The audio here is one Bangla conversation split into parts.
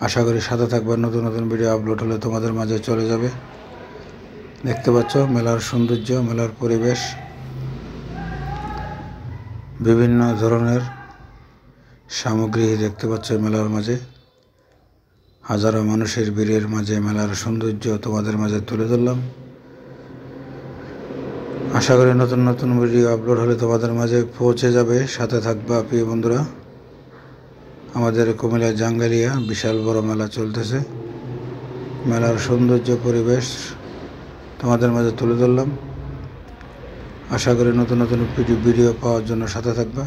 আশা করি সাথে থাকবে। নতুন নতুন ভিডিও আপলোড হলে তোমাদের মাঝে চলে যাবে। দেখতে পাচ্ছ মেলার সৌন্দর্য, মেলার পরিবেশ, বিভিন্ন ধরনের সামগ্রী দেখতে পাচ্ছ মেলার মাঝে। হাজারো মানুষের ভিড়ের মাঝে মেলার সৌন্দর্য তোমাদের মাঝে তুলে ধরলাম। আশা করি নতুন নতুন ভিডিও আপলোড হলে তোমাদের মাঝে পৌঁছে যাবে। সাথে থাকবা প্রিয় বন্ধুরা। আমাদের কুমিল্লা জাঙ্গালিয়া বিশাল বড় মেলা চলতেছে। মেলার সৌন্দর্য পরিবেশ তোমাদের মাঝে তুলে ধরলাম। আশা করি নতুন নতুন ভিডিও পাওয়ার জন্য সাথে থাকবা।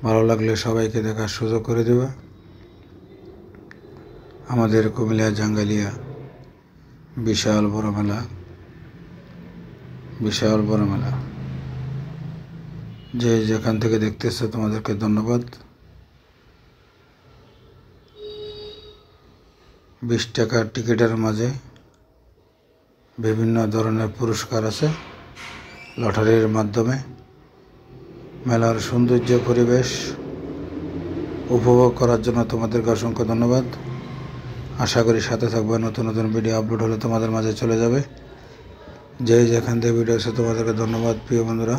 ভালো লাগলে সবাইকে দেখার সুযোগ করে দেবা। আমাদের কুমিল্লা জাঙ্গালিয়া বিশাল বড় মেলা, বিশাল বড় মেলা। যে যেখান থেকে দেখতেছো তোমাদেরকে ধন্যবাদ। 20 টাকার টিকিটের মাঝে বিভিন্ন ধরনের পুরস্কার আছে লটারির মাধ্যমে। মেলার সৌন্দর্য পরিবেশ উপভোগ করার জন্য তোমাদেরকে অসংখ্য ধন্যবাদ। আশা করি সাথে থাকবে। নতুন নতুন ভিডিও আপলোড হলে তোমাদের মাঝে চলে যাবে। যে যেখান থেকে ভিডিও আছে তোমাদেরকে ধন্যবাদ প্রিয় বন্ধুরা।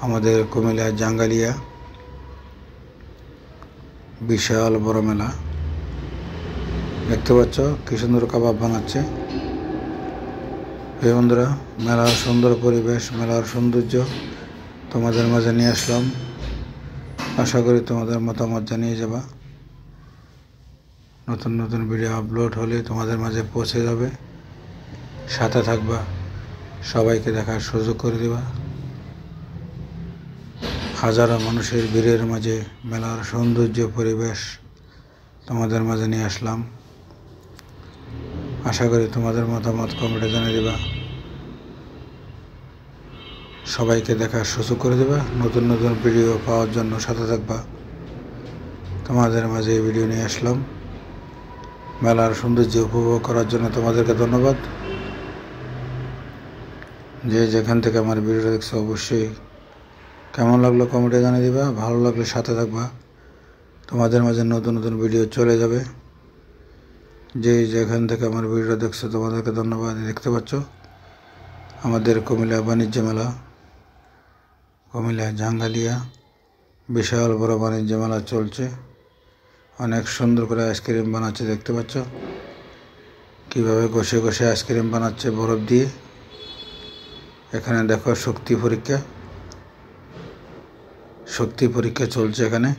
আমাদের কুমিল্লা জাঙ্গালিয়া বিশাল বড় মেলা। দেখতে পাচ্ছ কি সুন্দর কাবাব বানাচ্ছে। প্রিয় বন্ধুরা, মেলার সুন্দর পরিবেশ, মেলার সৌন্দর্য তোমাদের মাঝে নিয়ে আসলাম। আশা করি তোমাদের মতামত জানিয়ে যাবা। নতুন নতুন ভিডিও আপলোড হলে তোমাদের মাঝে পৌঁছে যাবে। সাথে থাকবা, সবাইকে দেখার সুযোগ করে দেবা। হাজারো মানুষের ভিড়ের মাঝে মেলার সৌন্দর্য পরিবেশ তোমাদের মাঝে নিয়ে আসলাম। আশা করি তোমাদের মতামত কমেন্টে জানিয়ে দেবা। সবাইকে দেখার সুযোগ করে দেবা। নতুন নতুন ভিডিও পাওয়ার জন্য সাথে থাকবা। তোমাদের মাঝে এই ভিডিও নিয়ে আসলাম। মেলার সৌন্দর্য উপভোগ করার জন্য তোমাদেরকে ধন্যবাদ। যে যেখান থেকে আমার ভিডিওটা দেখছো অবশ্যই কেমন লাগলো কমেন্টে জানিয়ে দিবা। ভালো লাগলে সাথে থাকবা। তোমাদের মাঝে নতুন নতুন ভিডিও চলে যাবে। যে যেখান থেকে আমার ভিডিও দেখছো তোমাদেরকে ধন্যবাদ। দেখতে পাচ্ছ আমাদের কুমিল্লা বাণিজ্য মেলা, কুমিল্লা জাঙ্গালিয়া বিশাল বড় বাণিজ্য মেলা চলছে। অনেক সুন্দর করে আইসক্রিম বানাচ্ছে। দেখতে পাচ্ছ কীভাবে ঘষে ঘষে আইসক্রিম বানাচ্ছে বরফ দিয়ে। এখানে দেখো শক্তি পরীক্ষা চলছে এখানে।